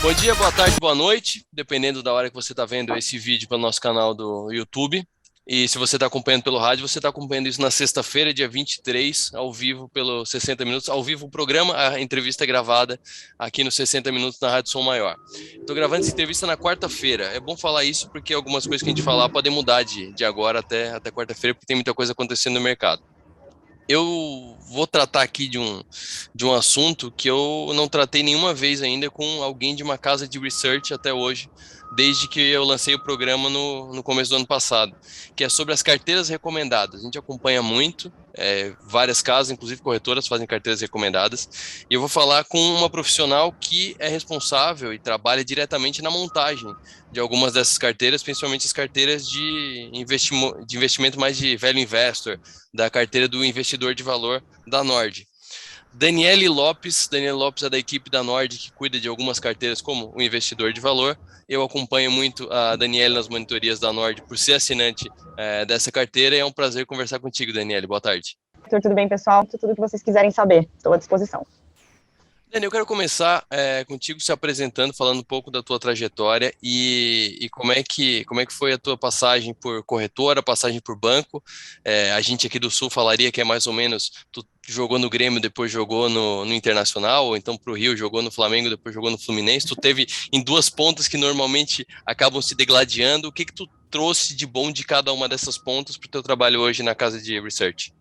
Bom dia, boa tarde, boa noite, dependendo da hora que você está vendo esse vídeo pelo nosso canal do YouTube. E se você está acompanhando pelo rádio, você está acompanhando isso na sexta-feira, dia 23, ao vivo, pelo 60 Minutos. Ao vivo o programa, a entrevista é gravada aqui no 60 Minutos na Rádio Som Maior. Estou gravando essa entrevista na quarta-feira. É bom falar isso porque algumas coisas que a gente falar podem mudar de agora até quarta-feira, porque tem muita coisa acontecendo no mercado. Eu vou tratar aqui de um assunto que eu não tratei nenhuma vez ainda com alguém de uma casa de research até hoje, desde que eu lancei o programa no começo do ano passado, que é sobre as carteiras recomendadas. A gente acompanha muito, várias casas, inclusive corretoras, fazem carteiras recomendadas, e eu vou falar com uma profissional que é responsável e trabalha diretamente na montagem de algumas dessas carteiras, principalmente as carteiras de investimento mais de value investor, da carteira do investidor de valor da Nord. Daniele Lopes é da equipe da Nord, que cuida de algumas carteiras como o investidor de valor. Eu acompanho muito a Daniele nas monitorias da Nord por ser assinante dessa carteira, e é um prazer conversar contigo, Daniele. Boa tarde. Tudo bem, pessoal? Tudo que vocês quiserem saber, estou à disposição. Daniel, eu quero começar contigo se apresentando, falando um pouco da tua trajetória e como é que foi a tua passagem por corretora, passagem por banco. A gente aqui do Sul falaria que é mais ou menos, tu jogou no Grêmio, depois jogou no Internacional, ou então para o Rio, jogou no Flamengo, depois jogou no Fluminense. Tu teve em duas pontas que normalmente acabam se degladiando. O que tu trouxe de bom de cada uma dessas pontas para o teu trabalho hoje na casa de research?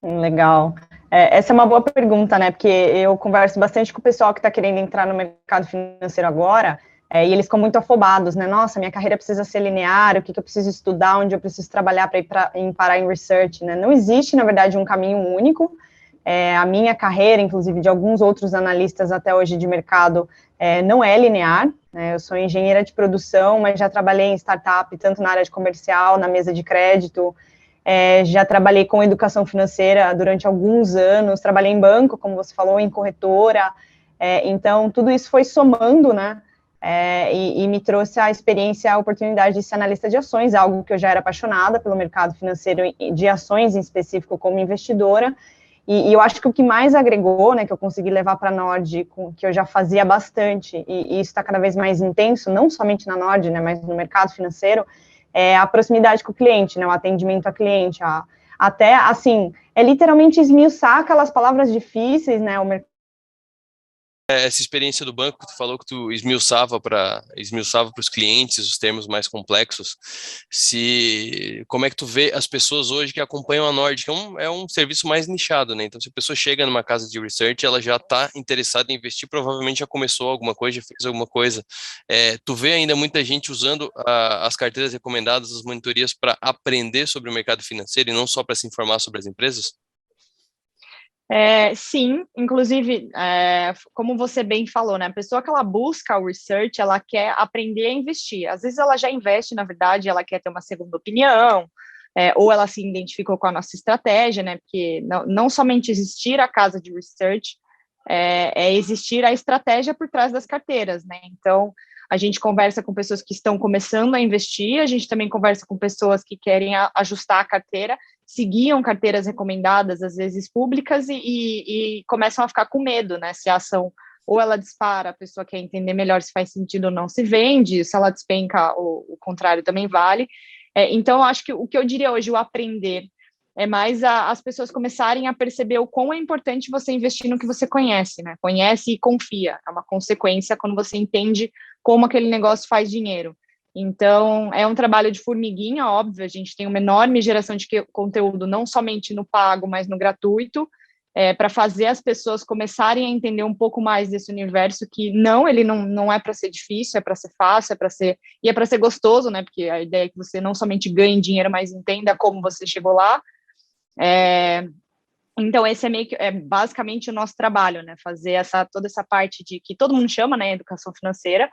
Legal. Essa é uma boa pergunta, né? Porque eu converso bastante com o pessoal que está querendo entrar no mercado financeiro agora, e eles ficam muito afobados, né? Nossa, minha carreira precisa ser linear, o que eu preciso estudar, onde eu preciso trabalhar para parar em research, né? Não existe, na verdade, um caminho único. A minha carreira, inclusive de alguns outros analistas até hoje de mercado, não é linear, né? Eu sou engenheira de produção, mas já trabalhei em startup, tanto na área de comercial, na mesa de crédito. Já trabalhei com educação financeira durante alguns anos, trabalhei em banco, como você falou, em corretora, então tudo isso foi somando, né, e me trouxe a experiência, a oportunidade de ser analista de ações, algo que eu já era apaixonada pelo mercado financeiro de ações em específico como investidora, e eu acho que o que mais agregou, né, que eu consegui levar para a Nord, que eu já fazia bastante, e isso está cada vez mais intenso, não somente na Nord, né, mas no mercado financeiro, a proximidade com o cliente, né, o atendimento a cliente, até, assim, literalmente esmiuçar aquelas palavras difíceis, né, Essa experiência do banco que tu falou que tu esmiuçava para os clientes os termos mais complexos, como é que tu vê as pessoas hoje que acompanham a Nord, que é um serviço mais nichado, né? Então, se a pessoa chega numa casa de research, ela já está interessada em investir, provavelmente já começou alguma coisa, já fez alguma coisa. Tu vê ainda muita gente usando as carteiras recomendadas, as monitorias para aprender sobre o mercado financeiro e não só para se informar sobre as empresas? Sim, inclusive, como você bem falou, né? A pessoa que ela busca o research, ela quer aprender a investir. Às vezes ela já investe, na verdade, ela quer ter uma segunda opinião, ou ela se identificou com a nossa estratégia, né? Porque não somente existir a casa de research, existir a estratégia por trás das carteiras, né? Então, a gente conversa com pessoas que estão começando a investir, a gente também conversa com pessoas que querem ajustar a carteira, seguiam carteiras recomendadas, às vezes públicas, e começam a ficar com medo, né? Se a ação ou ela dispara, a pessoa quer entender melhor se faz sentido ou não, se vende, se ela despenca, o contrário também vale. Então, eu acho que o que eu diria hoje, o aprender, é mais as pessoas começarem a perceber o quão é importante você investir no que você conhece, né? Conhece e confia, é uma consequência quando você entende como aquele negócio faz dinheiro. Então, é um trabalho de formiguinha, óbvio, a gente tem uma enorme geração de conteúdo, não somente no pago, mas no gratuito, para fazer as pessoas começarem a entender um pouco mais desse universo, que ele não é para ser difícil, é para ser fácil, é para ser gostoso, né? Porque a ideia é que você não somente ganhe dinheiro, mas entenda como você chegou lá. Então, esse basicamente o nosso trabalho, né? Fazer toda essa parte de que todo mundo chama, né? Educação financeira,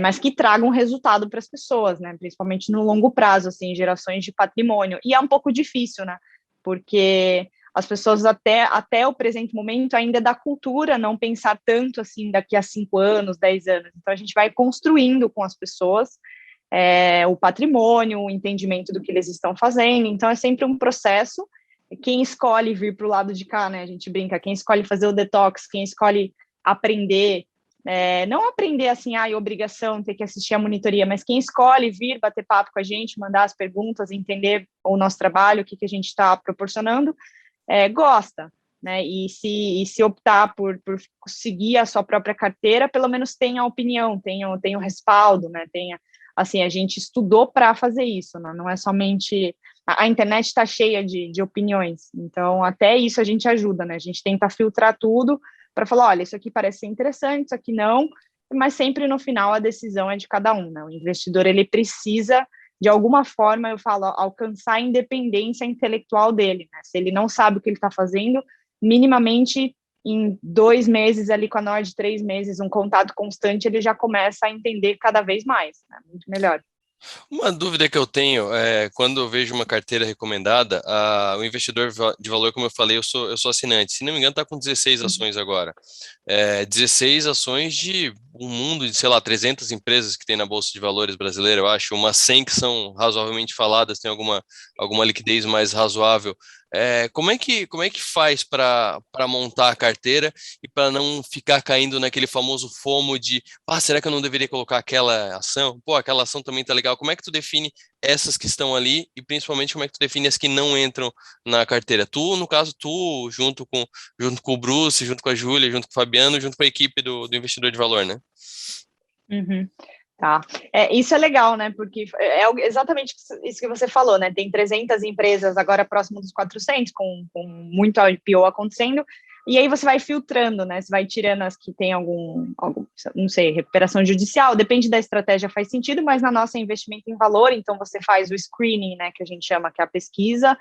mas que traga um resultado para as pessoas, né? Principalmente no longo prazo, assim, gerações de patrimônio. E é um pouco difícil, né? Porque as pessoas até o presente momento ainda é da cultura não pensar tanto assim daqui a 5 anos, 10 anos. Então, a gente vai construindo com as pessoas o patrimônio, o entendimento do que eles estão fazendo. Então, é sempre um processo. Quem escolhe vir para o lado de cá, né? A gente brinca, quem escolhe fazer o detox, quem escolhe aprender Não aprender assim, obrigação, ter que assistir a monitoria, mas quem escolhe vir bater papo com a gente, mandar as perguntas, entender o nosso trabalho, o que a gente está proporcionando, gosta, né? E se optar por seguir a sua própria carteira, pelo menos tenha a opinião, tenha o respaldo, né? Assim, a gente estudou para fazer isso, né? Não é somente... A internet está cheia de opiniões, então até isso a gente ajuda, né? A gente tenta filtrar tudo para falar, olha, isso aqui parece ser interessante, isso aqui não, mas sempre no final a decisão é de cada um, né? O investidor, ele precisa, de alguma forma, eu falo, alcançar a independência intelectual dele, né? Se ele não sabe o que ele está fazendo, minimamente em 2 meses ali com a Nord, 3 meses, um contato constante, ele já começa a entender cada vez mais, né? Muito melhor. Uma dúvida que eu tenho quando eu vejo uma carteira recomendada, o investidor de valor, como eu falei, eu sou assinante. Se não me engano, está com 16 ações agora. 16 ações de um mundo de, sei lá, 300 empresas que tem na Bolsa de Valores brasileira, eu acho. Umas 100 que são razoavelmente faladas, tem alguma liquidez mais razoável. Como é que faz para montar a carteira e para não ficar caindo naquele famoso FOMO de, será que eu não deveria colocar aquela ação? Pô, aquela ação também tá legal. Como é que tu define essas que estão ali e principalmente como é que tu define as que não entram na carteira? Tu, no caso, junto com o Bruce, junto com a Júlia, junto com o Fabiano, junto com a equipe do investidor de valor, né? Uhum. Tá. Isso é legal, né? Porque é exatamente isso que você falou, né? Tem 300 empresas agora próximo dos 400, com muito IPO acontecendo, e aí você vai filtrando, né? Você vai tirando as que tem algum, não sei, recuperação judicial, depende da estratégia, faz sentido, mas na nossa investimento em valor, então você faz o screening, né? Que a gente chama, que é a pesquisa,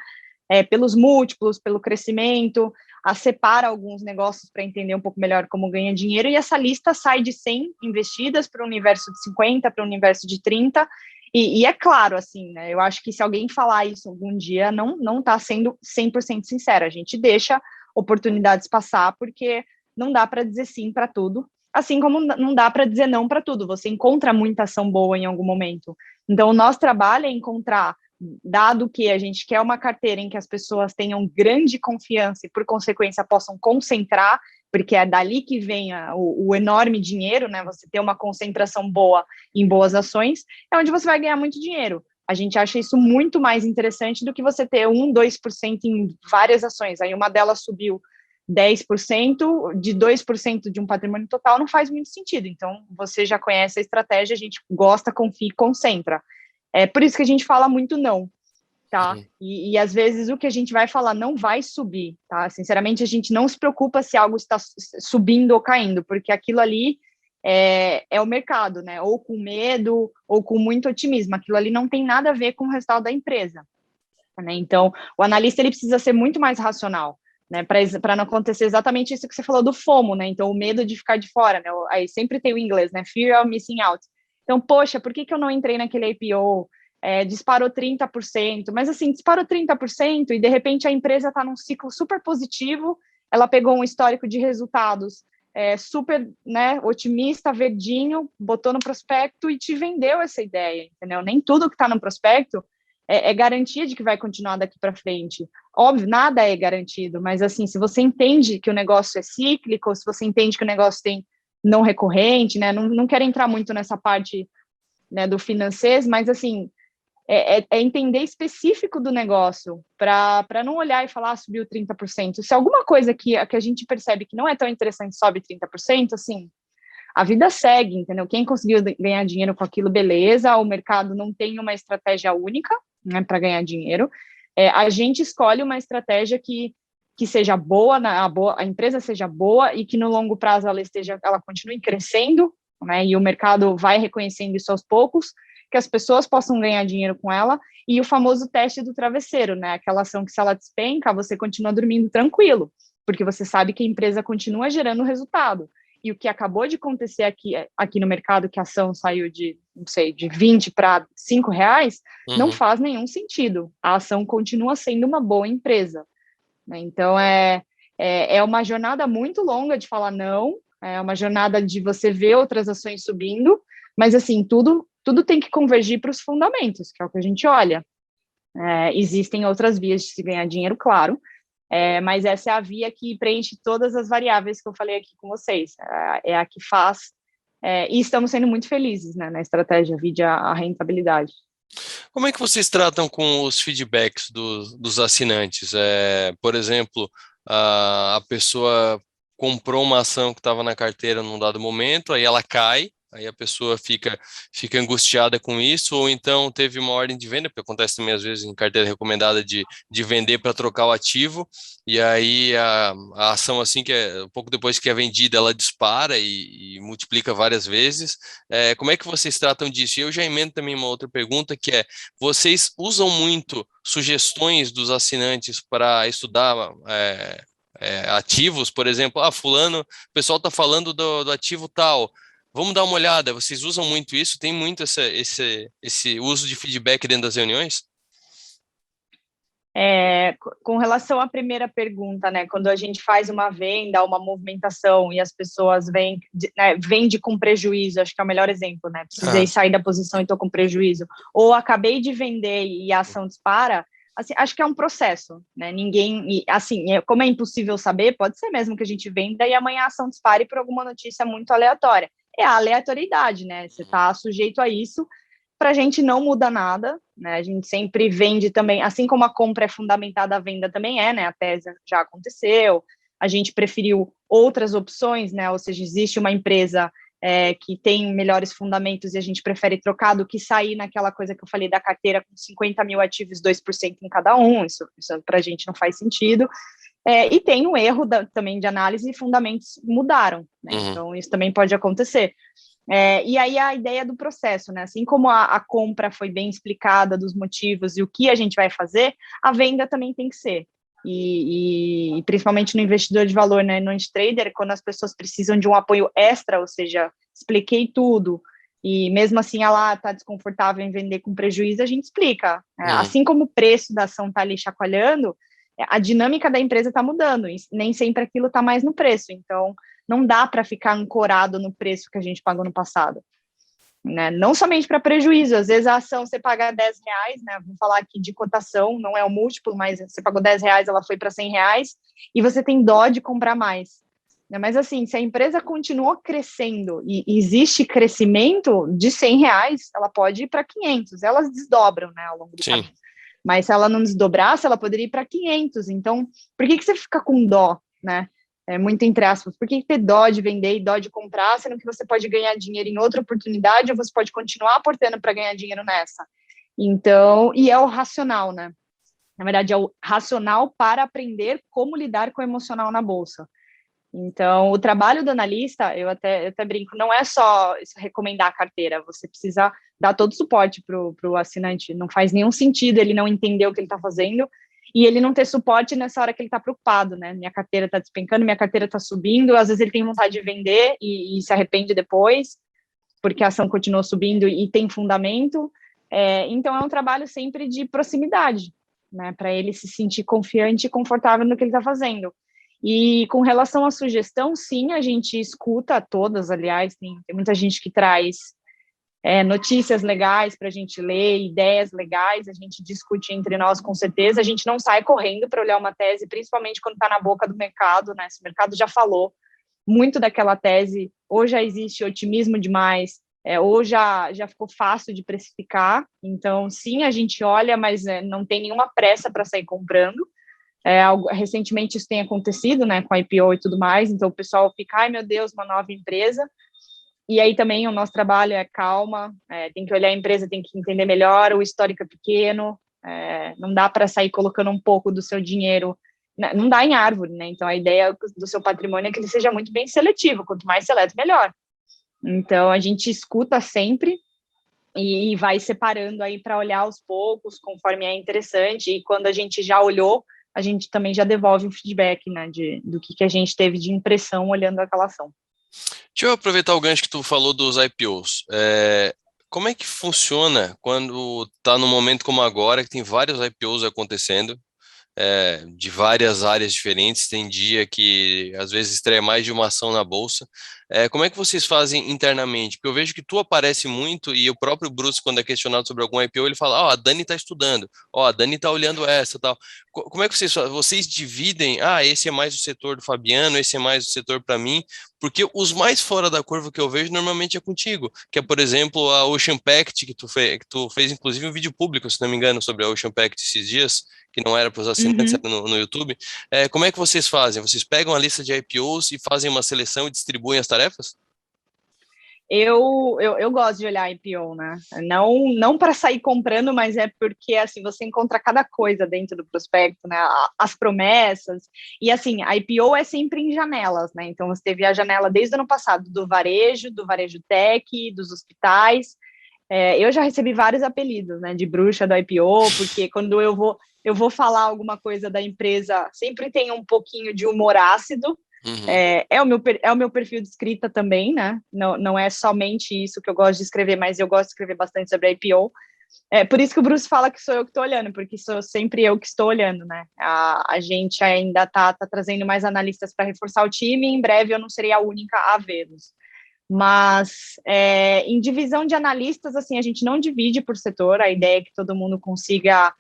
pelos múltiplos, pelo crescimento, separa alguns negócios para entender um pouco melhor como ganha dinheiro, e essa lista sai de 100 investidas para o universo de 50, para o universo de 30, e é claro, assim, né, eu acho que se alguém falar isso algum dia, não está sendo 100% sincero, a gente deixa oportunidades passar, porque não dá para dizer sim para tudo, assim como não dá para dizer não para tudo, você encontra muita ação boa em algum momento, então o nosso trabalho é encontrar, dado que a gente quer uma carteira em que as pessoas tenham grande confiança e, por consequência, possam concentrar, porque é dali que vem o enorme dinheiro, né? Você ter uma concentração boa em boas ações, é onde você vai ganhar muito dinheiro. A gente acha isso muito mais interessante do que você ter 1, 2% em várias ações. Aí uma delas subiu 10%, de 2% de um patrimônio total não faz muito sentido. Então, você já conhece a estratégia, a gente gosta, confia e concentra. É por isso que a gente fala muito não, tá? E às vezes o que a gente vai falar não vai subir, tá? Sinceramente, a gente não se preocupa se algo está subindo ou caindo, porque aquilo ali é o mercado, né? Ou com medo, ou com muito otimismo. Aquilo ali não tem nada a ver com o resultado da empresa, né? Então, o analista ele precisa ser muito mais racional, né? Para não acontecer exatamente isso que você falou do FOMO, né? Então, o medo de ficar de fora, né? Aí sempre tem o inglês, né? Fear of missing out. Então, poxa, por que eu não entrei naquele IPO? Disparou 30%, mas assim, disparou 30% e de repente a empresa está num ciclo super positivo, ela pegou um histórico de resultados super, né, otimista, verdinho, botou no prospecto e te vendeu essa ideia, entendeu? Nem tudo que está no prospecto é garantia de que vai continuar daqui para frente. Óbvio, nada é garantido, mas assim, se você entende que o negócio é cíclico, se você entende que o negócio tem não recorrente, né? Não quero entrar muito nessa parte, né, do financeiro, mas assim, entender específico do negócio, para não olhar e falar, subiu 30%. Se alguma coisa que a gente percebe que não é tão interessante sobe 30%, assim, a vida segue, entendeu? Quem conseguiu ganhar dinheiro com aquilo, beleza, o mercado não tem uma estratégia única, né, para ganhar dinheiro, a gente escolhe uma estratégia que seja boa, a empresa seja boa e que no longo prazo ela continue crescendo, né, e o mercado vai reconhecendo isso aos poucos, que as pessoas possam ganhar dinheiro com ela, e o famoso teste do travesseiro, né, aquela ação que se ela despenca, você continua dormindo tranquilo, porque você sabe que a empresa continua gerando resultado. E o que acabou de acontecer aqui no mercado, que a ação saiu de, não sei, de 20 para 5 reais, não faz nenhum sentido. A ação continua sendo uma boa empresa, né? Então, é uma jornada muito longa de falar não, é uma jornada de você ver outras ações subindo, mas, assim, tudo tem que convergir para os fundamentos, que é o que a gente olha. Existem outras vias de se ganhar dinheiro, claro, Mas essa é a via que preenche todas as variáveis que eu falei aqui com vocês. É a que faz, e estamos sendo muito felizes, né, na estratégia, vide a rentabilidade. Como é que vocês tratam com os feedbacks dos assinantes? Por exemplo, a pessoa comprou uma ação que estava na carteira num dado momento, aí ela cai, aí a pessoa fica angustiada com isso, ou então teve uma ordem de venda, porque acontece também às vezes em carteira recomendada de vender para trocar o ativo, e aí a ação assim, que é um pouco depois que é vendida, ela dispara e multiplica várias vezes. Como é que vocês tratam disso? E eu já emendo também uma outra pergunta, que é, vocês usam muito sugestões dos assinantes para estudar ativos, por exemplo, fulano, o pessoal está falando do ativo tal, vamos dar uma olhada. Vocês usam muito isso? Tem muito esse uso de feedback dentro das reuniões? Com relação à primeira pergunta, né, quando a gente faz uma venda, uma movimentação e as pessoas vende com prejuízo, acho que é o melhor exemplo, né, precisei sair da posição e estou com prejuízo, ou acabei de vender e a ação dispara, assim, acho que é um processo, né, assim, como é impossível saber, pode ser mesmo que a gente venda e amanhã a ação dispare por alguma notícia muito aleatória, é a aleatoriedade, né, você está sujeito a isso. Para a gente não muda nada, né? A gente sempre vende também, assim como a compra é fundamentada, a venda também né? A tese já aconteceu, a gente preferiu outras opções, né? Ou seja, existe uma empresa que tem melhores fundamentos e a gente prefere trocar do que sair naquela coisa que eu falei da carteira com 50 mil ativos, 2% em cada um, isso para a gente não faz sentido. E tem um erro também de análise e fundamentos mudaram, né? Então isso também pode acontecer. E aí a ideia do processo, né? Assim como a compra foi bem explicada dos motivos e o que a gente vai fazer, a venda também tem que ser. E principalmente no investidor de valor, né? No trader, quando as pessoas precisam de um apoio extra, ou seja, expliquei tudo, e mesmo assim ela está desconfortável em vender com prejuízo, a gente explica. Assim como o preço da ação está ali chacoalhando, a dinâmica da empresa está mudando, e nem sempre aquilo está mais no preço. Então, não dá para ficar ancorado no preço que a gente pagou no passado, né? Não somente para prejuízo, às vezes a ação você paga R$10, né? Vamos falar aqui de cotação, não é o múltiplo, mas você pagou R$10, ela foi para R$100 e você tem dó de comprar mais. Mas assim, se a empresa continua crescendo e existe crescimento de R$100, ela pode ir para 500, elas desdobram, né, ao longo do caminho. Mas se ela não desdobrasse, ela poderia ir para 500. Então, por que você fica com dó, né? Muito entre aspas, por que ter dó de vender e dó de comprar, sendo que você pode ganhar dinheiro em outra oportunidade ou você pode continuar aportando para ganhar dinheiro nessa? Então, e é o racional, né? Na verdade, é o racional para aprender como lidar com o emocional na bolsa. Então, o trabalho do analista, eu até brinco, não é só recomendar a carteira, você precisa dar todo o suporte para o assinante. Não faz nenhum sentido ele não entender o que ele está fazendo e ele não ter suporte nessa hora que ele está preocupado, né? Minha carteira está despencando, minha carteira está subindo, às vezes ele tem vontade de vender e se arrepende depois, porque a ação continuou subindo e tem fundamento. Então, é um trabalho sempre de proximidade, né? Para ele se sentir confiante e confortável no que ele está fazendo. E com relação à sugestão, sim, a gente escuta todas, aliás, tem muita gente que traz notícias legais para a gente ler, ideias legais, a gente discute entre nós com certeza, a gente não sai correndo para olhar uma tese, principalmente quando está na boca do mercado, né? Se o mercado já falou muito daquela tese, ou já existe otimismo demais, ou já ficou fácil de precificar, então sim, a gente olha, mas não tem nenhuma pressa para sair comprando. Recentemente isso tem acontecido, né, com a IPO e tudo mais, então o pessoal fica, ai meu Deus, uma nova empresa, e aí também o nosso trabalho é calma, tem que olhar a empresa, tem que entender melhor, o histórico é pequeno, não dá para sair colocando um pouco do seu dinheiro, não dá em árvore, né, então a ideia do seu patrimônio é que ele seja muito bem seletivo, quanto mais seleto, melhor. Então a gente escuta sempre, e vai separando aí para olhar aos poucos, conforme é interessante, e quando a gente já olhou, a gente também já devolve o feedback, né, do que a gente teve de impressão olhando aquela ação. Deixa eu aproveitar o gancho que tu falou dos IPOs. Como é que funciona quando está num momento como agora, que tem vários IPOs acontecendo? de várias áreas diferentes, tem dia que às vezes estreia mais de uma ação na bolsa. Como é que vocês fazem internamente? Porque eu vejo que tu aparece muito e o próprio Bruce, quando é questionado sobre algum IPO, ele fala, a Dani está estudando, a Dani está olhando essa, tal. Como é que vocês fazem? Vocês dividem, esse é mais o setor do Fabiano, esse é mais o setor para mim, porque os mais fora da curva que eu vejo normalmente é contigo, que é, por exemplo, a Ocean Pact, que tu fez inclusive um vídeo público, se não me engano, sobre a Ocean Pact esses dias, que não era para os assinantes, Uhum. era no YouTube. Como é que vocês fazem? Vocês pegam a lista de IPOs e fazem uma seleção e distribuem as tarefas? Eu gosto de olhar IPO, né? Não para sair comprando, mas é porque assim você encontra cada coisa dentro do prospecto, né? As promessas. E assim, a IPO é sempre em janelas, né? Então você teve a janela desde o ano passado do varejo tech, dos hospitais. Eu já recebi vários apelidos, né? De bruxa do IPO, porque quando eu vou falar alguma coisa da empresa, sempre tem um pouquinho de humor ácido. Uhum. É o meu perfil de escrita também, né? Não é somente isso que eu gosto de escrever, mas eu gosto de escrever bastante sobre a IPO. Por isso que o Bruce fala que sou eu que estou olhando, porque sou sempre eu que estou olhando, né? A gente ainda tá trazendo mais analistas para reforçar o time, e em breve eu não serei a única a vê-los. Mas em divisão de analistas, assim, a gente não divide por setor, a ideia é que todo mundo consiga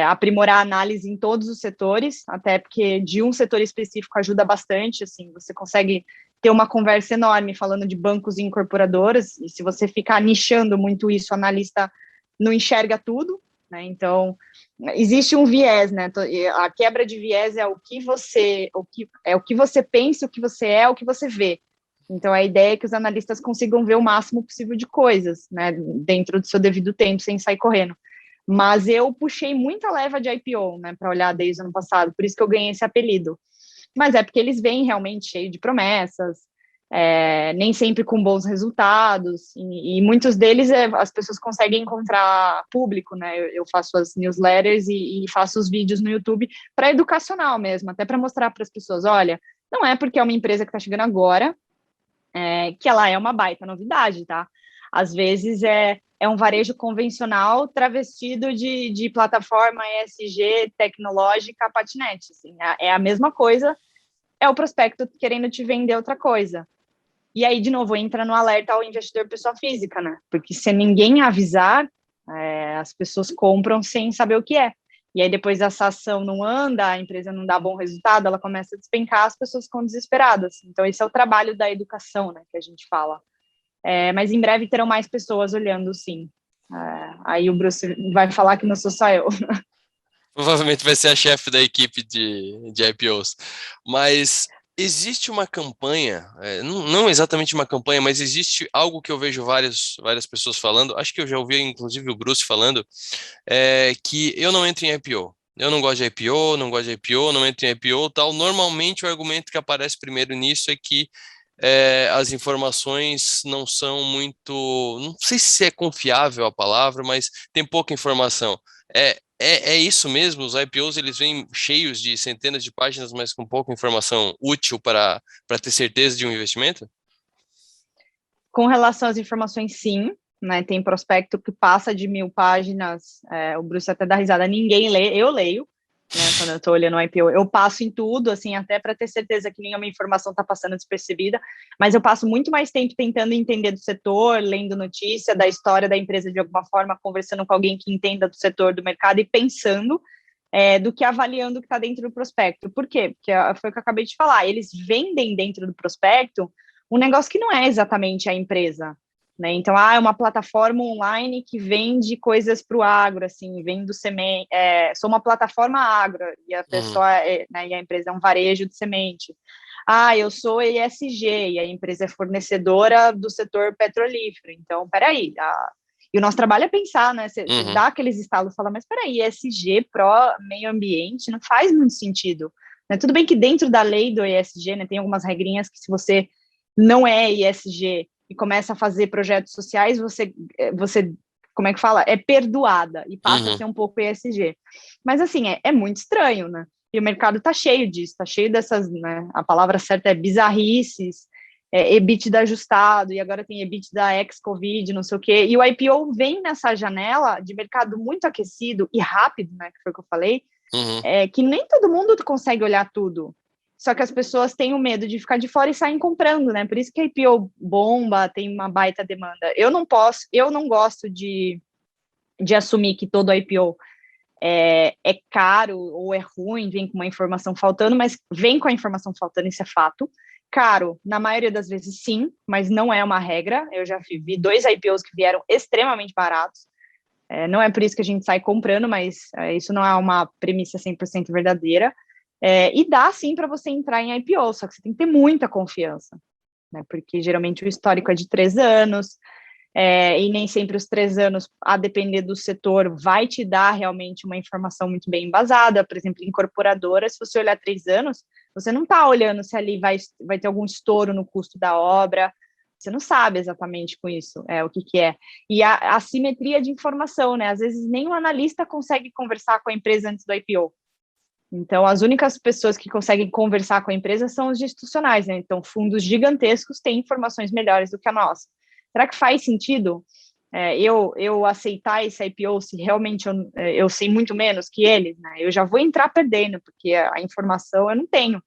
aprimorar a análise em todos os setores, até porque de um setor específico ajuda bastante, assim, você consegue ter uma conversa enorme falando de bancos e incorporadoras, e se você ficar nichando muito isso, o analista não enxerga tudo, né? Então, existe um viés, né? A quebra de viés é o que você pensa, o que você é, o que você vê. Então, a ideia é que os analistas consigam ver o máximo possível de coisas, né, dentro do seu devido tempo, sem sair correndo. Mas eu puxei muita leva de IPO, né, para olhar desde o ano passado, por isso que eu ganhei esse apelido. Mas é porque eles vêm realmente cheio de promessas, nem sempre com bons resultados, e muitos deles as pessoas conseguem encontrar público, né? Eu faço as newsletters e faço os vídeos no YouTube para educacional mesmo, até para mostrar para as pessoas, olha, não é porque é uma empresa que está chegando agora que ela é uma baita novidade, tá? Às vezes é um varejo convencional travestido de plataforma ESG tecnológica patinete, assim, é a mesma coisa, é o prospecto querendo te vender outra coisa. E aí, de novo, entra no alerta ao investidor pessoa física, né? Porque se ninguém avisar, as pessoas compram sem saber o que é. E aí, depois essa ação não anda, a empresa não dá bom resultado, ela começa a despencar, as pessoas ficam desesperadas. Então, esse é o trabalho da educação, né, que a gente fala. Mas em breve terão mais pessoas olhando, sim. Aí o Bruce vai falar que não sou só eu. Provavelmente vai ser a chefe da equipe de IPOs. Mas existe uma campanha, não exatamente uma campanha, mas existe algo que eu vejo várias pessoas falando, acho que eu já ouvi inclusive o Bruce falando, que eu não entro em IPO. Eu não gosto de IPO, não gosto de IPO, não entro em IPO, tal. Normalmente o argumento que aparece primeiro nisso é que as informações não são muito, não sei se é confiável a palavra, mas tem pouca informação. É isso mesmo, os IPOs eles vêm cheios de centenas de páginas, mas com pouca informação útil para ter certeza de um investimento? Com relação às informações, sim, né? Tem prospecto que passa de 1.000 páginas, o Bruce até dá risada, ninguém lê, eu leio, né? Quando eu estou olhando o IPO, eu passo em tudo, assim, até para ter certeza que nenhuma informação está passando despercebida, mas eu passo muito mais tempo tentando entender do setor, lendo notícia da história da empresa de alguma forma, conversando com alguém que entenda do setor, do mercado e pensando do que avaliando o que está dentro do prospecto. Por quê? Porque foi o que eu acabei de falar, eles vendem dentro do prospecto um negócio que não é exatamente a empresa, né? Então, é uma plataforma online que vende coisas para o agro, assim, vendo semente, sou uma plataforma agro, e a pessoa, né, e a empresa é um varejo de semente. Eu sou ESG, e a empresa é fornecedora do setor petrolífero. Então, peraí, e o nosso trabalho é pensar, né? Você dá aqueles estalos e fala, mas peraí, ESG, pró meio ambiente, não faz muito sentido. Né? Tudo bem que dentro da lei do ESG, né, tem algumas regrinhas que se você não é ESG e começa a fazer projetos sociais, você como é que fala? É perdoada e passa a ser um pouco ESG. Mas, assim, é muito estranho, né? E o mercado está cheio disso, está cheio dessas, né? A palavra certa é bizarrices, EBITDA ajustado, e agora tem EBITDA ex-Covid, não sei o quê. E o IPO vem nessa janela de mercado muito aquecido e rápido, né? Que foi o que eu falei, Uhum. Que nem todo mundo consegue olhar tudo. Só que as pessoas têm o medo de ficar de fora e saem comprando, né? Por isso que a IPO bomba, tem uma baita demanda. Eu não gosto de assumir que todo IPO é caro ou é ruim, vem com uma informação faltando, mas vem com a informação faltando, isso é fato. Caro, na maioria das vezes, sim, mas não é uma regra. Eu já vi 2 IPOs que vieram extremamente baratos. Não é por isso que a gente sai comprando, mas isso não é uma premissa 100% verdadeira. E dá, sim, para você entrar em IPO, só que você tem que ter muita confiança, né? Porque geralmente o histórico é de 3 anos, e nem sempre os 3 anos, a depender do setor, vai te dar realmente uma informação muito bem embasada. Por exemplo, incorporadora, se você olhar 3 anos, você não está olhando se ali vai ter algum estouro no custo da obra, você não sabe exatamente com isso o que é. E a assimetria de informação, né? Às vezes nem o analista consegue conversar com a empresa antes do IPO. Então, as únicas pessoas que conseguem conversar com a empresa são os institucionais, né? Então, fundos gigantescos têm informações melhores do que a nossa. Será que faz sentido eu aceitar esse IPO se realmente eu sei muito menos que eles, né? Eu já vou entrar perdendo, porque a informação eu não tenho.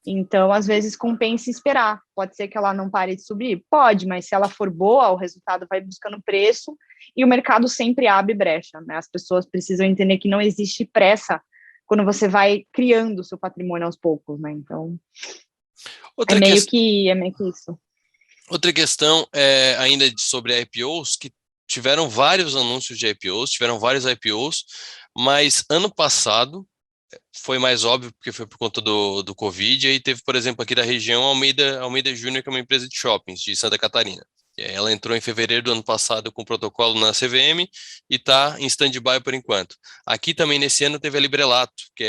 Então, às vezes, compensa esperar. Pode ser que ela não pare de subir? Pode, mas se ela for boa, o resultado vai buscando preço e o mercado sempre abre brecha, né? As pessoas precisam entender que não existe pressa quando você vai criando o seu patrimônio aos poucos, né? Então, Outra, é meio que isso. outra questão ainda sobre IPOs, que tiveram vários anúncios de IPOs, tiveram vários IPOs, mas ano passado foi mais óbvio, porque foi por conta do Covid, e aí teve, por exemplo, aqui da região, Almeida Júnior, que é uma empresa de shoppings de Santa Catarina. Ela entrou em fevereiro do ano passado com protocolo na CVM e está em stand-by por enquanto. Aqui também nesse ano teve a Librelato, que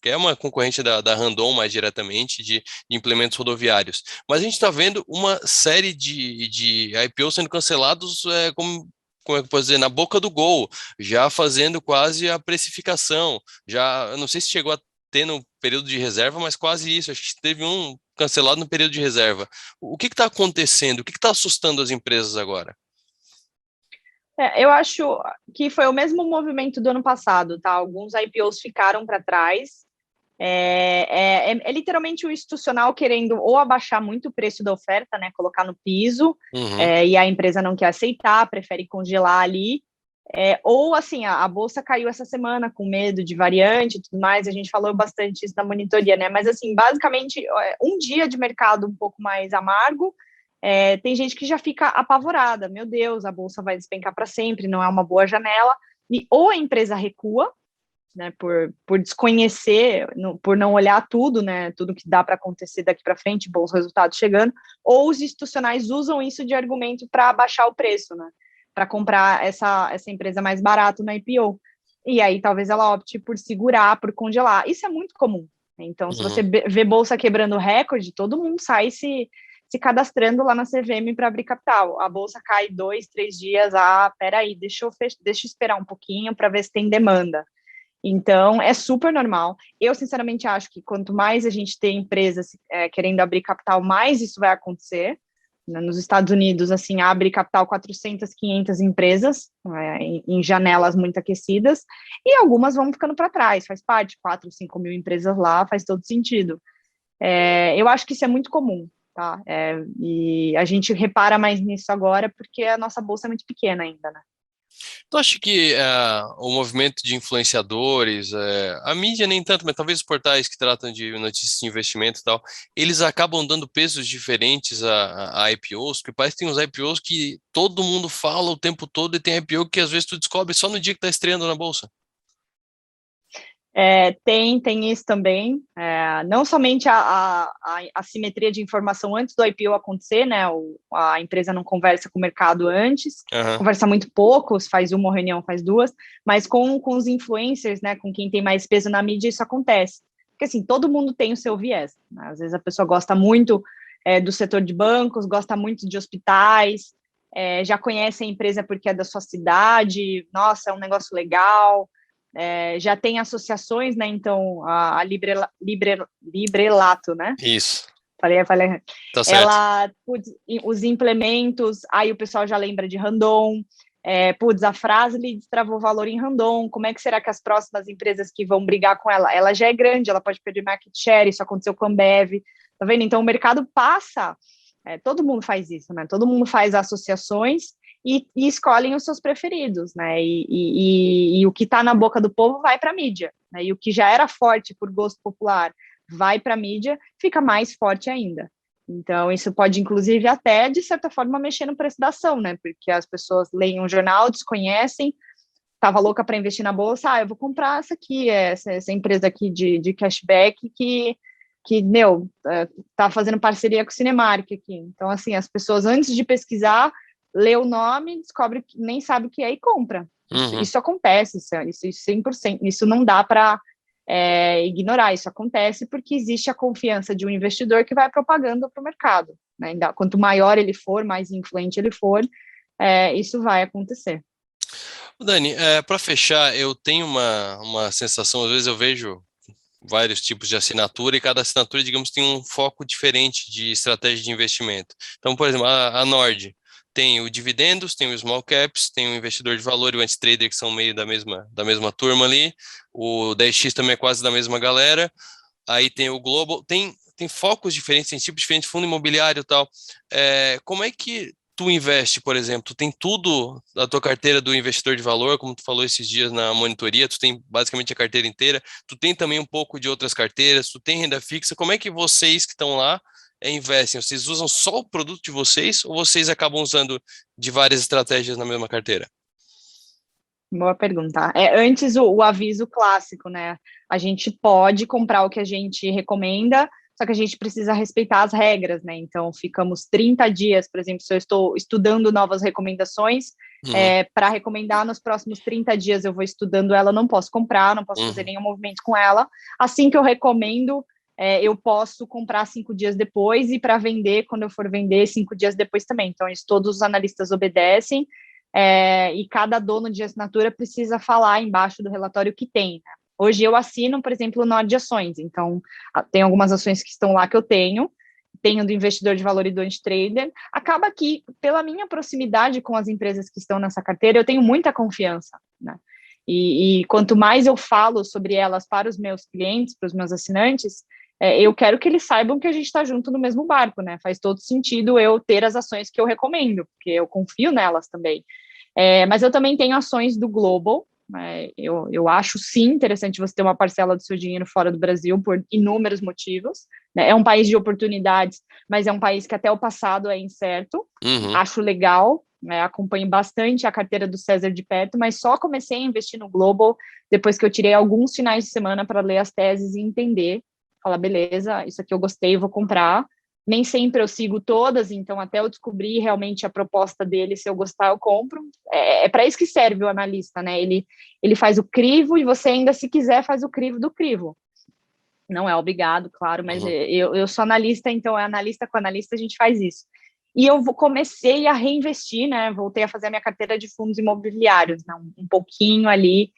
é uma concorrente da Randon mais diretamente de implementos rodoviários. Mas a gente está vendo uma série de IPOs sendo cancelados como é que eu posso dizer, na boca do gol, já fazendo quase a precificação. Já, eu não sei se chegou a ter no período de reserva, mas quase isso. Acho que teve um cancelado no período de reserva. O que está acontecendo? O que está assustando as empresas agora? Eu acho que foi o mesmo movimento do ano passado, tá? Alguns IPOs ficaram para trás. É literalmente o institucional querendo ou abaixar muito o preço da oferta, né? Colocar no piso, e a empresa não quer aceitar, prefere congelar ali. Ou assim, a bolsa caiu essa semana com medo de variante e tudo mais, a gente falou bastante isso na monitoria, né? Mas assim, basicamente, um dia de mercado um pouco mais amargo, tem gente que já fica apavorada, meu Deus, a bolsa vai despencar para sempre, não é uma boa janela, e ou a empresa recua, né, por desconhecer, por não olhar tudo, né, tudo que dá para acontecer daqui para frente, bons resultados chegando, ou os institucionais usam isso de argumento para baixar o preço, né, para comprar essa empresa mais barato na IPO. E aí talvez ela opte por segurar, por congelar. Isso é muito comum. Então, se você vê bolsa quebrando recorde, todo mundo sai se cadastrando lá na CVM para abrir capital. A bolsa cai 2, 3 dias, peraí, deixa eu esperar um pouquinho para ver se tem demanda. Então, é super normal. Eu, sinceramente, acho que quanto mais a gente tem empresas querendo abrir capital, mais isso vai acontecer. Nos Estados Unidos, assim, abre capital 400, 500 empresas, em janelas muito aquecidas, e algumas vão ficando para trás, faz parte, 4, 5 mil empresas lá, faz todo sentido. Eu acho que isso é muito comum, tá? E a gente repara mais nisso agora, porque a nossa bolsa é muito pequena ainda, né? Tu acha que o movimento de influenciadores, a mídia nem tanto, mas talvez os portais que tratam de notícias de investimento e tal, eles acabam dando pesos diferentes a IPOs, porque parece que tem uns IPOs que todo mundo fala o tempo todo e tem IPO que às vezes tu descobre só no dia que está estreando na bolsa. Tem isso também, não somente a assimetria de informação antes do IPO acontecer, né, a empresa não conversa com o mercado antes, conversa muito pouco, faz uma reunião, faz duas, mas com os influencers, né, com quem tem mais peso na mídia, isso acontece, porque assim, todo mundo tem o seu viés, né? Às vezes a pessoa gosta muito do setor de bancos, gosta muito de hospitais, já conhece a empresa porque é da sua cidade, nossa, é um negócio legal, já tem associações, né? Então, a Librelato, né? Isso. Falei. Tá certo. Os implementos, aí o pessoal já lembra de Randon, Putz, a Fras-le destravou valor em Randon, como é que será que as próximas empresas que vão brigar com ela, ela já é grande, ela pode perder market share, isso aconteceu com a Ambev, tá vendo? Então o mercado passa, todo mundo faz isso, né? Todo mundo faz associações e escolhem os seus preferidos, né? E o que está na boca do povo vai para a mídia, né? E o que já era forte por gosto popular vai para a mídia, fica mais forte ainda. Então, isso pode, inclusive, até, de certa forma, mexer no preço da ação, né? Porque as pessoas leem um jornal, desconhecem, estava louca para investir na bolsa, eu vou comprar essa aqui, essa empresa aqui de cashback meu, tá fazendo parceria com o Cinemark aqui. Então, assim, as pessoas, antes de pesquisar, lê o nome, descobre que nem sabe o que é e compra. Isso acontece, isso 100%, isso não dá para ignorar, isso acontece porque existe a confiança de um investidor que vai propaganda para o mercado, né? Quanto maior ele for, mais influente ele for, isso vai acontecer. Dani, para fechar, eu tenho uma sensação, às vezes eu vejo vários tipos de assinatura e cada assinatura, digamos, tem um foco diferente de estratégia de investimento. Então, por exemplo, a Nord tem o dividendos, tem o small caps, tem o investidor de valor e o anti-trader, que são meio da mesma turma ali. O 10X também é quase da mesma galera. Aí tem o Global, tem focos diferentes, tem tipos diferentes, fundo imobiliário e tal. Como é que tu investe, por exemplo? Tu tem tudo da tua carteira do investidor de valor, como tu falou esses dias na monitoria, tu tem basicamente a carteira inteira, tu tem também um pouco de outras carteiras, tu tem renda fixa. Como é que vocês que estão lá investem? Vocês usam só o produto de vocês ou vocês acabam usando de várias estratégias na mesma carteira? Boa pergunta. Antes o aviso clássico, né? A gente pode comprar o que a gente recomenda, só que a gente precisa respeitar as regras, né? Então, ficamos 30 dias, por exemplo, se eu estou estudando novas recomendações, para recomendar nos próximos 30 dias eu vou estudando ela, não posso comprar, não posso fazer nenhum movimento com ela. Assim que eu recomendo, eu posso comprar 5 dias depois e para vender, quando eu for vender, 5 dias depois também. Então, isso todos os analistas obedecem. E cada dono de assinatura precisa falar embaixo do relatório que tem, né? Hoje eu assino, por exemplo, o Nord Ações, então tem algumas ações que estão lá que eu tenho do investidor de valor e do anti-trader. Acaba que, pela minha proximidade com as empresas que estão nessa carteira, eu tenho muita confiança, né? E quanto mais eu falo sobre elas para os meus clientes, para os meus assinantes, eu quero que eles saibam que a gente está junto no mesmo barco, né? Faz todo sentido eu ter as ações que eu recomendo, porque eu confio nelas também. Mas eu também tenho ações do Global. Eu acho sim interessante você ter uma parcela do seu dinheiro fora do Brasil por inúmeros motivos, né? É um país de oportunidades, mas é um país que até o passado é incerto. Acho legal, né? Acompanho bastante a carteira do César de perto, mas só comecei a investir no Global depois que eu tirei alguns finais de semana para ler as teses e entender, falar, beleza, isso aqui eu gostei, vou comprar. Nem sempre eu sigo todas, então até eu descobrir realmente a proposta dele, se eu gostar, eu compro. Para isso que serve o analista, né? Ele faz o crivo e você ainda, se quiser, faz o crivo do crivo. Não é obrigado, claro, mas eu sou analista, então é analista com analista, a gente faz isso. E eu comecei a reinvestir, né? Voltei a fazer a minha carteira de fundos imobiliários, né? Um pouquinho ali.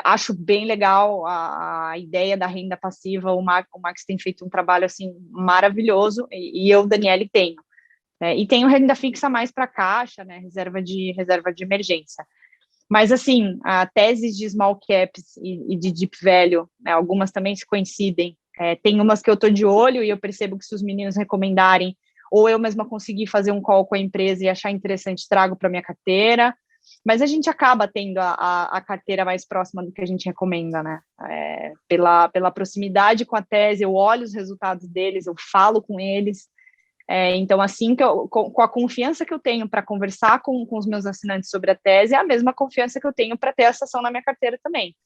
Acho bem legal a ideia da renda passiva. O Max tem feito um trabalho assim maravilhoso e eu, Daniele, tenho. E tenho renda fixa mais para caixa, né? Reserva de emergência. Mas assim, a tese de small caps e de deep value, né, algumas também se coincidem. Tem umas que eu estou de olho e eu percebo que se os meninos recomendarem, ou eu mesma conseguir fazer um call com a empresa e achar interessante, trago para minha carteira. Mas a gente acaba tendo a carteira mais próxima do que a gente recomenda, né? Pela proximidade com a tese, eu olho os resultados deles, eu falo com eles. Então, assim, com a confiança que eu tenho para conversar com os meus assinantes sobre a tese, é a mesma confiança que eu tenho para ter essa ação na minha carteira também.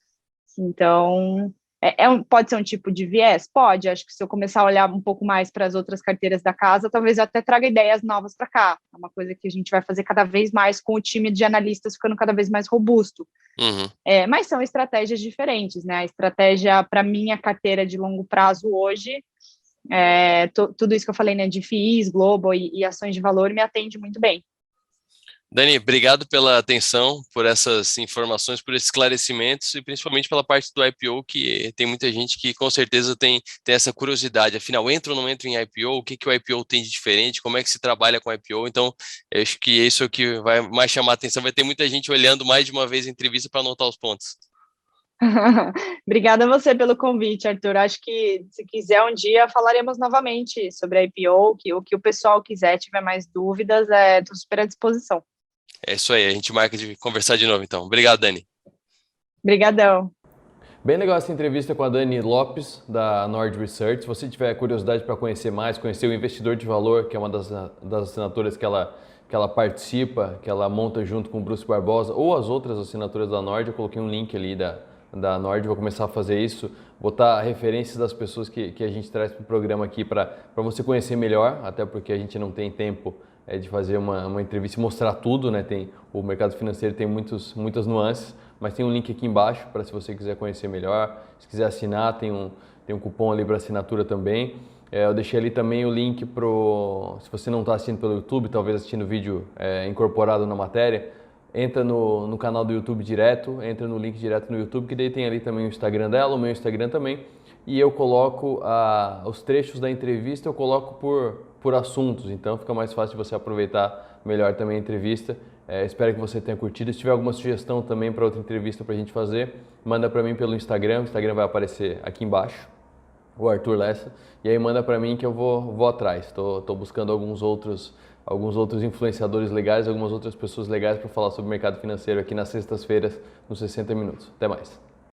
Então, pode ser um tipo de viés? Pode. Acho que se eu começar a olhar um pouco mais para as outras carteiras da casa, talvez eu até traga ideias novas para cá. É uma coisa que a gente vai fazer cada vez mais com o time de analistas ficando cada vez mais robusto. Mas são estratégias diferentes, né? A estratégia para minha carteira de longo prazo hoje, tudo isso que eu falei, né, de FIIs, Global e ações de valor, me atende muito bem. Dani, obrigado pela atenção, por essas informações, por esses esclarecimentos e principalmente pela parte do IPO, que tem muita gente que com certeza tem essa curiosidade. Afinal, entra ou não entra em IPO? O que que o IPO tem de diferente? Como é que se trabalha com IPO? Então, eu acho que isso é o que vai mais chamar a atenção. Vai ter muita gente olhando mais de uma vez a entrevista para anotar os pontos. Obrigada a você pelo convite, Arthur. Acho que se quiser um dia falaremos novamente sobre a IPO, que o que o pessoal quiser, tiver mais dúvidas, estou super à disposição. É isso aí, a gente marca de conversar de novo, então. Obrigado, Dani. Obrigadão. Bem legal essa entrevista com a Dani Lopes, da Nord Research. Se você tiver curiosidade para conhecer mais, conhecer o Investidor de Valor, que é uma das assinaturas que ela participa, que ela monta junto com o Bruce Barbosa, ou as outras assinaturas da Nord, eu coloquei um link ali da Nord, vou começar a fazer isso, botar referências das pessoas que a gente traz para o programa aqui para você conhecer melhor, até porque a gente não tem tempo de fazer uma entrevista e mostrar tudo, né? O mercado financeiro tem muitas nuances, mas tem um link aqui embaixo para se você quiser conhecer melhor, se quiser assinar, tem um cupom ali para assinatura também. Eu deixei ali também o link se você não está assistindo pelo YouTube, talvez assistindo o vídeo incorporado na matéria, entra no canal do YouTube direto, entra no link direto no YouTube, que daí tem ali também o Instagram dela, o meu Instagram também, e eu coloco os trechos da entrevista, eu coloco por assuntos, então fica mais fácil de você aproveitar melhor também a entrevista. Espero que você tenha curtido. Se tiver alguma sugestão também para outra entrevista para a gente fazer, manda para mim pelo Instagram, o Instagram vai aparecer aqui embaixo, o Arthur Lessa, e aí manda para mim que eu vou atrás. Estou buscando alguns outros influenciadores legais, algumas outras pessoas legais para falar sobre o mercado financeiro aqui nas sextas-feiras, nos 60 minutos. Até mais.